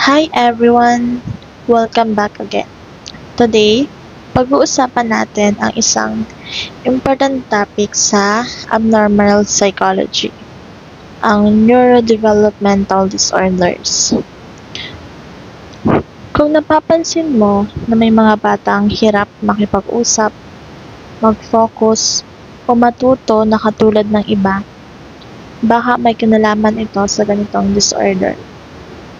Hi everyone! Welcome back again. Today, pag-uusapan natin ang isang important topic sa abnormal psychology, ang neurodevelopmental disorders. Kung napapansin mo na may mga batang hirap makipag-usap, mag-focus, o matuto na katulad ng iba, baka may kinalaman ito sa ganitong disorder.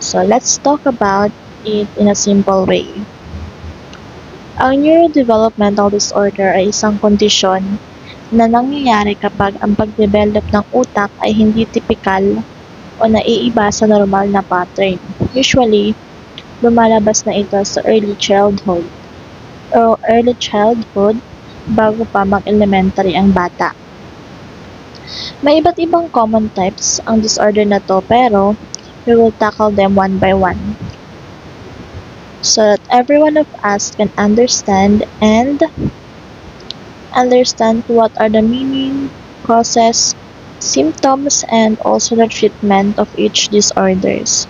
So let's talk about it in a simple way. Ang neurodevelopmental disorder ay isang kondisyon na nangyayari kapag ang pagdevelop ng utak ay hindi typical o naiiba sa normal na pattern. Usually, lumalabas na ito sa early childhood bago pa mag-elementary ang bata. May iba't ibang common types ang disorder na to, pero we will tackle them one by one so that every one of us can understand what are the meaning, causes, symptoms, and also the treatment of each disorders.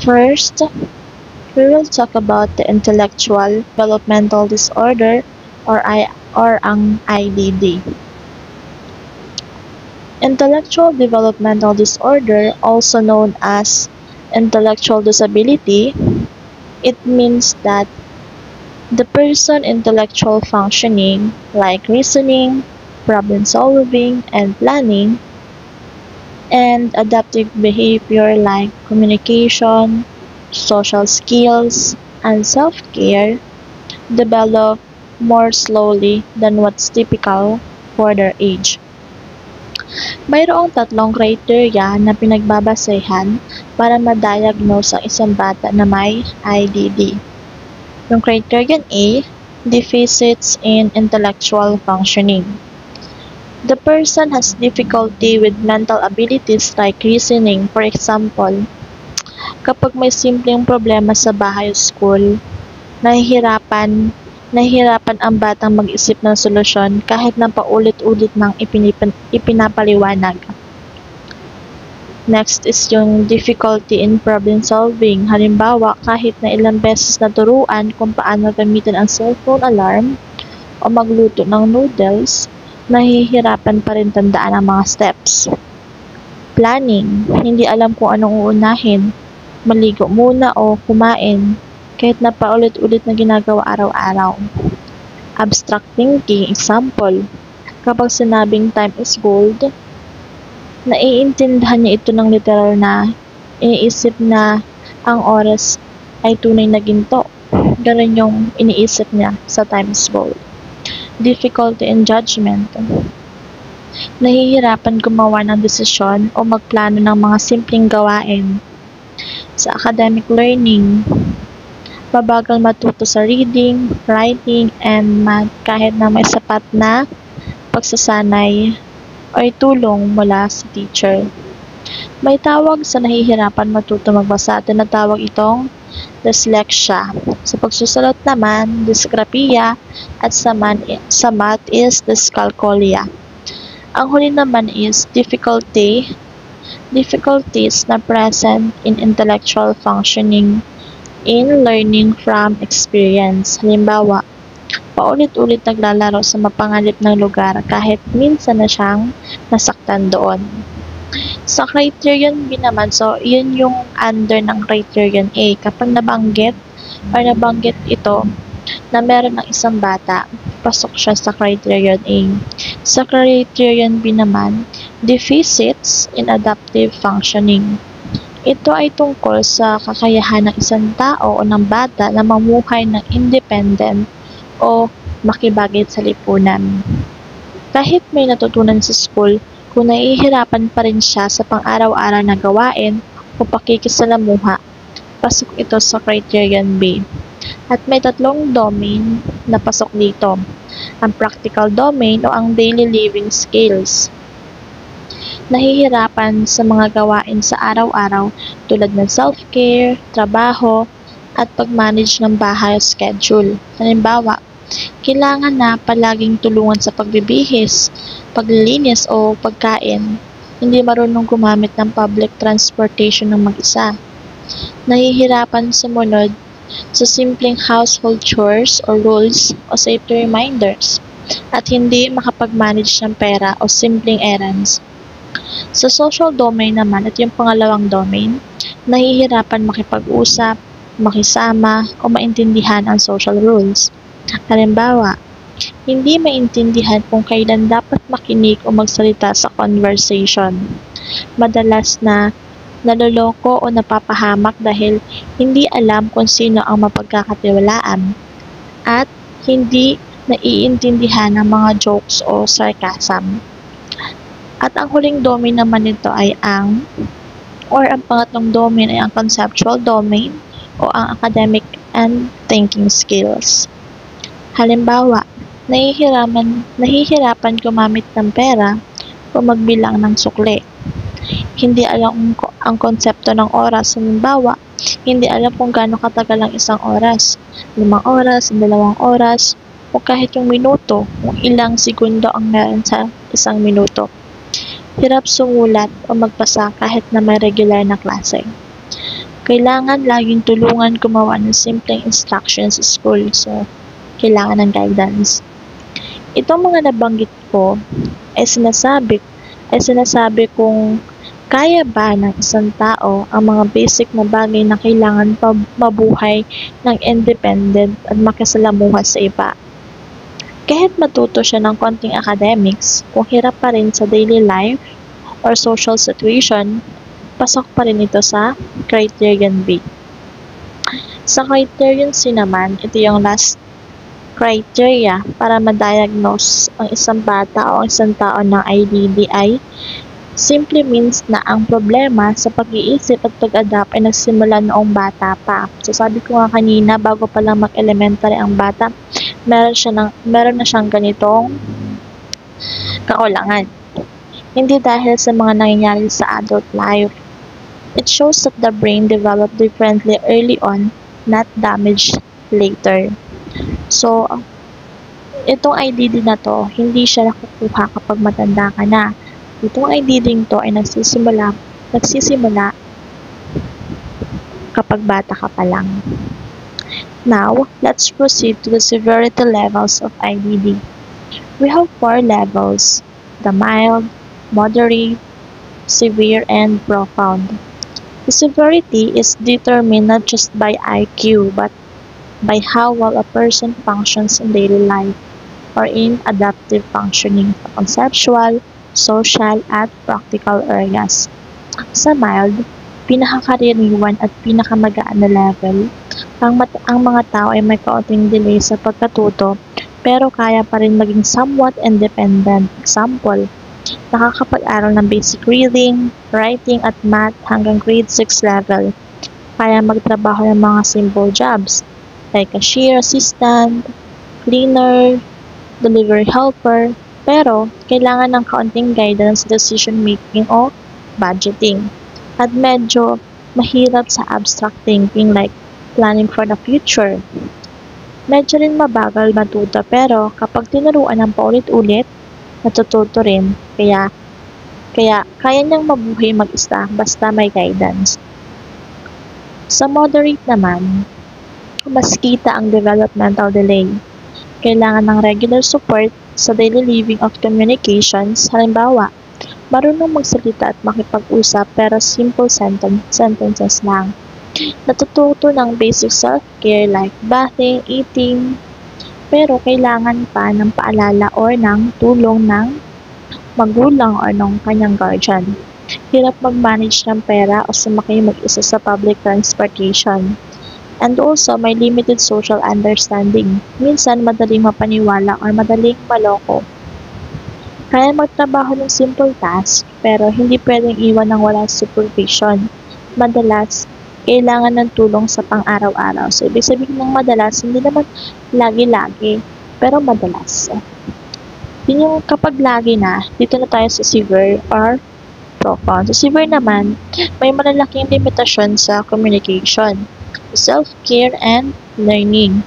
First, we will talk about the intellectual developmental disorder or ang IDD. Intellectual developmental disorder, also known as intellectual disability, it means that the person intellectual functioning like reasoning, problem solving, and planning, and adaptive behavior like communication, social skills, and self-care develop more slowly than what's typical for their age. Mayroong tatlong criteria na pinagbabasehan para ma-diagnose ang isang bata na may IDD. Yung criterion A, deficits in intellectual functioning. The person has difficulty with mental abilities like reasoning. For example, kapag may simpleng problema sa bahay o school, nahihirapan ang batang mag-isip ng solusyon kahit na paulit-ulit nang ipinapaliwanag. Next is yung difficulty in problem solving. Halimbawa, kahit na ilang beses naturuan kung paano gamitin ang cellphone alarm o magluto ng noodles, nahihirapan pa rin tandaan ang mga steps. Planning. Hindi alam kung anong uunahin. Maligo muna o kumain, kahit na paulit-ulit na ginagawa araw-araw. Abstract thinking, example, kapag sinabing time is gold, naiintindihan niya ito ng literal na iniisip na ang oras ay tunay na ginto. Ganun yung iniisip niya sa time is gold. Difficulty in judgment. Nahihirapan gumawa ng desisyon o magplano ng mga simpleng gawain. Sa academic learning, mabagal matuto sa reading, writing, and math kahit na may sapat na pagsasanay o tulong mula sa teacher. May tawag sa nahihirapan matuto magbasa, tinatawag itong dyslexia. Sa pagsusulat naman, dysgraphia, at sa math is dyscalculia. Ang huli naman is difficulties na present in intellectual functioning in learning from experience. Halimbawa, paulit-ulit naglalaro sa mapanganib ng lugar kahit minsan na siyang nasaktan doon. Sa criterion B naman, so yun yung under ng criterion A. Kapag nabanggit ito na meron ng isang bata, pasok siya sa criterion A. Sa criterion B naman, deficits in adaptive functioning. Ito ay tungkol sa kakayahan ng isang tao o ng bata na mamuhay ng independent o makibagay sa lipunan. Kahit may natutunan sa school, kung nahihirapan pa rin siya sa pang-araw-araw na gawain o pakikisalamuha, pasok ito sa criterion B. At may tatlong domain na pasok dito. Ang practical domain o ang daily living skills. Nahihirapan sa mga gawain sa araw-araw tulad ng self-care, trabaho, at pag-manage ng bahay o schedule. Halimbawa, kailangan na palaging tulungan sa pagbibihis, paglilinis o pagkain. Hindi marunong gumamit ng public transportation ng mag-isa. Nahihirapan sumunod sa simpleng household chores or rules o safety reminders, at hindi makapag-manage ng pera o simpleng errands. Sa social domain naman, at yung pangalawang domain, nahihirapan makipag-usap, makisama, o maintindihan ang social rules. Halimbawa, hindi maintindihan kung kailan dapat makinig o magsalita sa conversation. Madalas na naloloko o napapahamak dahil hindi alam kung sino ang mapagkakatiwalaan at hindi naiintindihan ng mga jokes o sarcasm. At ang huling domain naman nito ay ang pangatlong domain ay ang conceptual domain o ang academic and thinking skills. Halimbawa, nahihirapan gumamit ng pera o magbilang ng sukli. Hindi alam ang konsepto ng oras. Halimbawa, hindi alam kung gaano katagal ang isang oras. 5 oras, 2 oras, o kahit yung minuto, kung ilang segundo ang meron sa isang minuto. Hirap sumulat o magbasa kahit na may regular na klase. Kailangan laging tulungan gumawa ng simpleng instructions sa school, so kailangan ng guidance. Itong mga nabanggit ko ay sinasabi kung kaya ba ng isang tao ang mga basic na bagay na kailangan mabuhay ng independent at makisalamuha sa iba. Kahit matuto siya ng konting academics, kung hirap pa rin sa daily life or social situation, pasok pa rin ito sa Criterion B. Sa Criterion C naman, ito yung last criteria para ma-diagnose ang isang bata o ang isang tao ng IDD ay simply means na ang problema sa pag-iisip at pag-adapt ay nagsimula noong bata pa. So sabi ko nga kanina, bago pa lang mag-elementary ang bata, meron na siyang ganitong kakulangan. Hindi dahil sa mga nangyayari sa adult life. It shows that the brain developed differently early on, not damaged later. So, itong IDD na to, hindi siya nakukuha kapag matanda ka na. Itong IDD to ay nagsisimula kapag bata ka pa lang. Now, let's proceed to the severity levels of IDD. We have 4 levels: the mild, moderate, severe, and profound. The severity is determined not just by IQ but by how well a person functions in daily life or in adaptive functioning sa conceptual, social, at practical areas. Sa mild, pinakakaraniwan at pinakamagaan na level, ang mga tao ay may kaunting delay sa pagkatuto pero kaya pa rin maging somewhat independent. Example, nakakapag-aral ng basic reading, writing, at math hanggang grade 6 level. Kaya magtrabaho ng mga simple jobs like cashier assistant, cleaner, delivery helper, pero kailangan ng kaunting guidance sa decision making o budgeting. At medyo mahirap sa abstract thinking like planning for the future. Medyo rin mabagal matuto pero kapag tinuruan ng paulit-ulit, natututo rin. Kaya kaya niyang mabuhay mag-isa basta may guidance. Sa moderate naman, mas kita ang developmental delay. Kailangan ng regular support sa daily living of communications. Halimbawa, marunong magsalita at makipag-usap pero simple sentences lang. Natututo ng basic self-care like bathing, eating, pero kailangan pa ng paalala or ng tulong ng magulang or ng kanyang guardian. Hirap mag-manage ng pera o sumakay mag-isa sa public transportation. And also, may limited social understanding. Minsan, madaling mapaniwala or madaling maloko. Kaya magtrabaho ng simple task, pero hindi pwedeng iwan ng walang supervision. Madalas, kailangan ng tulong sa pang-araw-araw. So, ibig sabihin ng madalas, hindi naman lagi-lagi, pero madalas. Yun yung kapag lagi na, dito na tayo sa severe or profound. Sa severe naman, may malalaking limitasyon sa communication, self-care, and learning.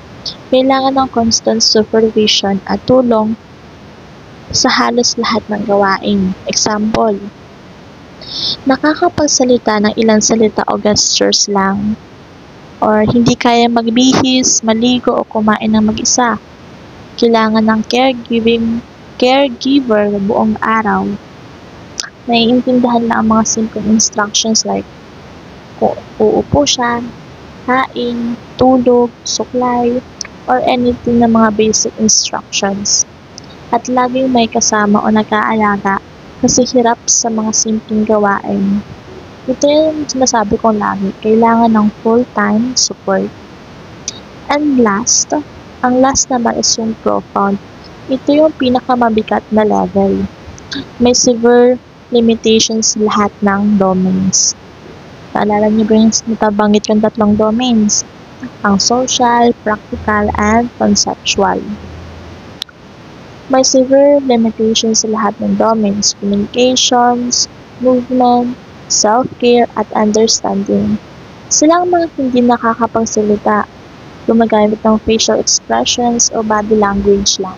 Kailangan ng constant supervision at tulong sa halos lahat ng gawain. Example, Nakakapagsalita ng ilang salita o gestures lang, or hindi kaya magbihis, maligo o kumain ng mag-isa. Kailangan ng caregiver buong araw. Naiintindihan lang ang mga simple instructions like kung uupo siya, kain, tulog, suklay, or anything na mga basic instructions. At laging may kasama o nag-aalaga kasi hirap sa mga simpleng gawain. Ito yung sinasabi ko lagi, kailangan ng full-time support. And ang last naman is yung profound. Ito yung pinakamabigat na level. May severe limitations lahat ng domains. Naalala niyo ba yung natabanggit yung 3 domains? Ang social, practical, and conceptual. May severe limitations sa lahat ng domains, communications, movement, self-care, at understanding. Silang mga hindi nakakapagsalita, gumagamit ng facial expressions o body language lang.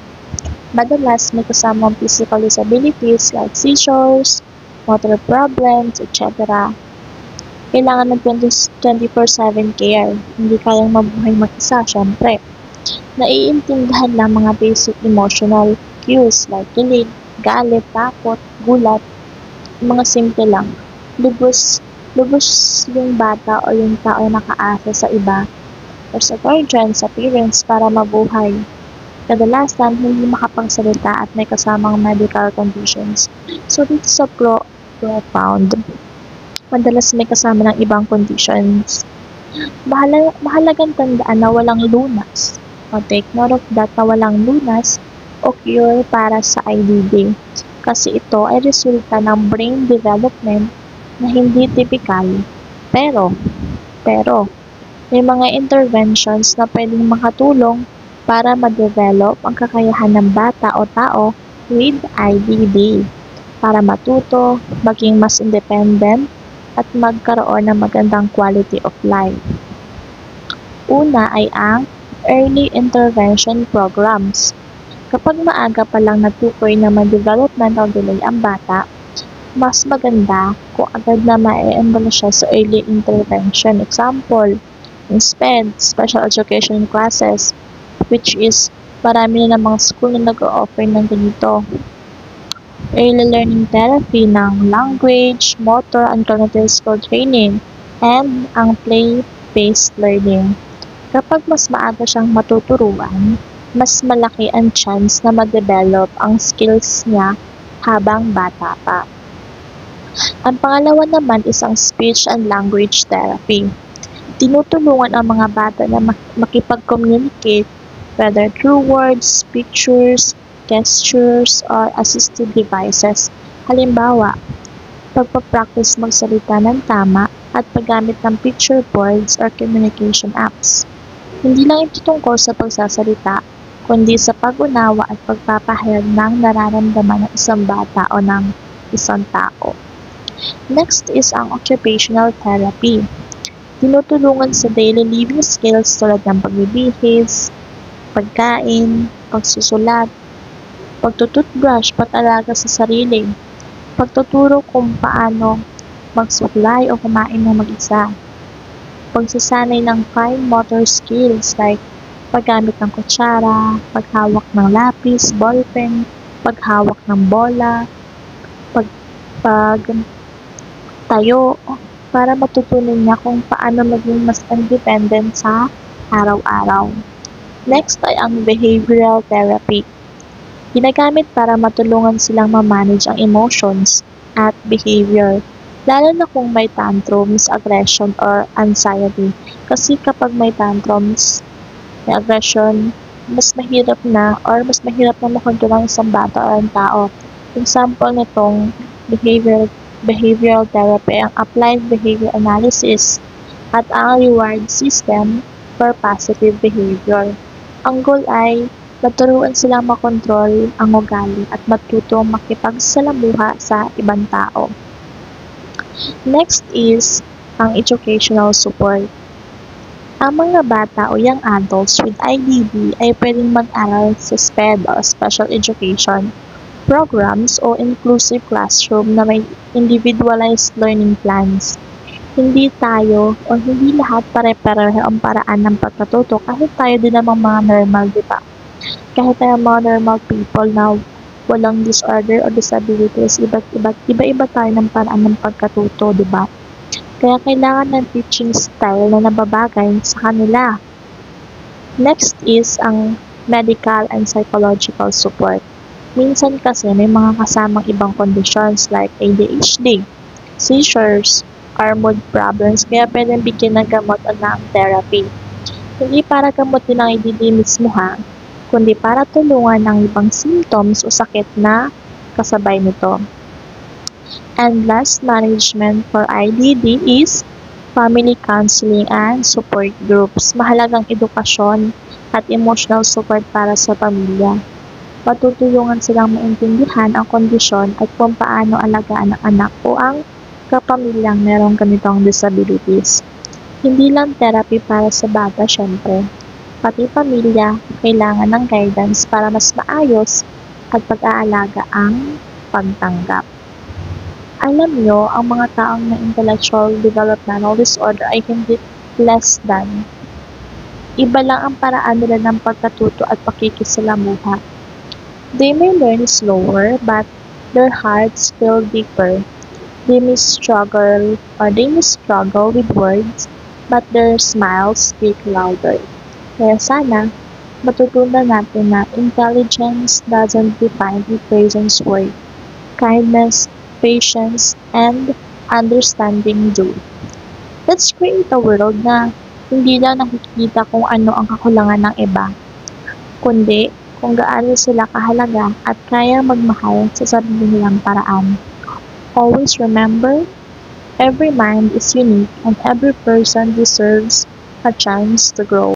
Madalas may kasamang physical disabilities like seizures, motor problems, etc. Kailangan ng 24/7 care, hindi kayang mabuhay mag-isa, syempre. Naiintindihan lang mga basic emotional cues like kilig, galit, takot, gulat, mga simple lang. Lubos yung bata o yung tao nakaasa sa iba or sa guardian, sa parents para mabuhay. Kadalasan, hindi makapagsalita at may kasamang medical conditions. So, dito sa profound, madalas may kasama ng ibang conditions. Mahalagang tandaan na walang lunas. O take note of that na walang lunas o cure para sa IDD. Kasi ito ay resulta ng brain development na hindi typical. Pero, may mga interventions na pwedeng makatulong para ma-develop ang kakayahan ng bata o tao with IDD para matuto, maging mas independent, at magkaroon ng magandang quality of life. Una ay ang early intervention programs. Kapag maaga pa lang natukoy na may developmental delay ang bata, mas maganda kung agad na ma-enroll siya sa early intervention. Example, instead, special education classes, which is marami na ng mga school na nag-o-offer ng ganito. Early learning therapy ng language, motor, and cognitive skill training, and ang play-based learning. Kapag mas maaga siyang matuturuan, mas malaki ang chance na ma-develop ang skills niya habang bata pa. Ang pangalawa naman is ang speech and language therapy. Tinutulungan ang mga bata na makipag-communicate whether through words, pictures, gestures, or assistive devices. Halimbawa, pagpapractice magsalita ng tama at paggamit ng picture boards or communication apps. Hindi lang ito tungkol sa pagsasalita, kundi sa pag-unawa at pagpapahayag ng nararamdaman ng isang bata o ng isang tao. Next is ang occupational therapy. Tinutulungan sa daily living skills tulad ng pagbibihis, pagkain, pagsusulat, pagtututbrush, pag-alaga sa sarili, pagtuturo kung paano magsuklay o kumain ng mag-isa, pagsasanay ng fine motor skills like paggamit ng kutsara, paghawak ng lapis, ballpen, paghawak ng bola, pagtayo, para matutunan niya kung paano maging mas independent sa araw-araw. Next ay ang behavioral therapy. Ginagamit para matulungan silang ma-manage ang emotions at behavior, lalo na kung may tantrums, aggression, or anxiety. Kasi kapag may tantrums, may aggression, mas mahirap na makontrol ang isang bata o ang tao. Example nitong behavioral therapy ang applied behavior analysis at ang reward system for positive behavior. Ang goal ay maturuan silang makontrol ang ugali at matuto makipagsalamuha sa ibang tao. Next is ang educational support. Ang mga bata o young adults with IDD ay pwedeng mag-aral sa SPED o Special Education programs o inclusive classroom na may individualized learning plans. Hindi tayo o hindi lahat pare-pareho ang paraan ng pagkatuto kahit tayo din namang mga normal, di ba? Kahit tayo mga normal people na walang disorder o disabilities, iba-iba tayo ng paraan ng pagkatuto, di ba? Kaya kailangan ng teaching style na nababagay sa kanila. Next is ang medical and psychological support. Minsan kasi may mga kasamang ibang conditions like ADHD, seizures, or mood problems kaya pwedeng bigyan ng gamot o ng therapy. Hindi para gamutin ang ADD mismo ha, kundi para tulungan ang ibang symptoms o sakit na kasabay nito. And last management for IDD is family counseling and support groups. Mahalagang edukasyon at emotional support para sa pamilya. Matutulungan silang maintindihan ang kondisyon at kung paano alagaan ang anak o ang kapamilyang merong ganitong disabilities. Hindi lang therapy para sa bata syempre, pati pamilya kailangan ng guidance para mas maayos at pag-aalaga ang pagtanggap. Alam nyo, ang mga taong may intellectual developmental disorder ay hindi less than. Iba lang ang paraan nila ng pagkatuto at pakikisalamuha. They may learn slower, but their hearts feel deeper. They may struggle with words, but their smiles speak louder. Kaya sana, matutunan natin na intelligence doesn't define a person's worth. Kindness, patience, and understanding do. Let's create a world na hindi lang nakikita kung ano ang kakulangan ng iba, kundi kung gaano sila kahalaga at kaya magmahal sa sarili nilang paraan. Always remember, every mind is unique and every person deserves a chance to grow.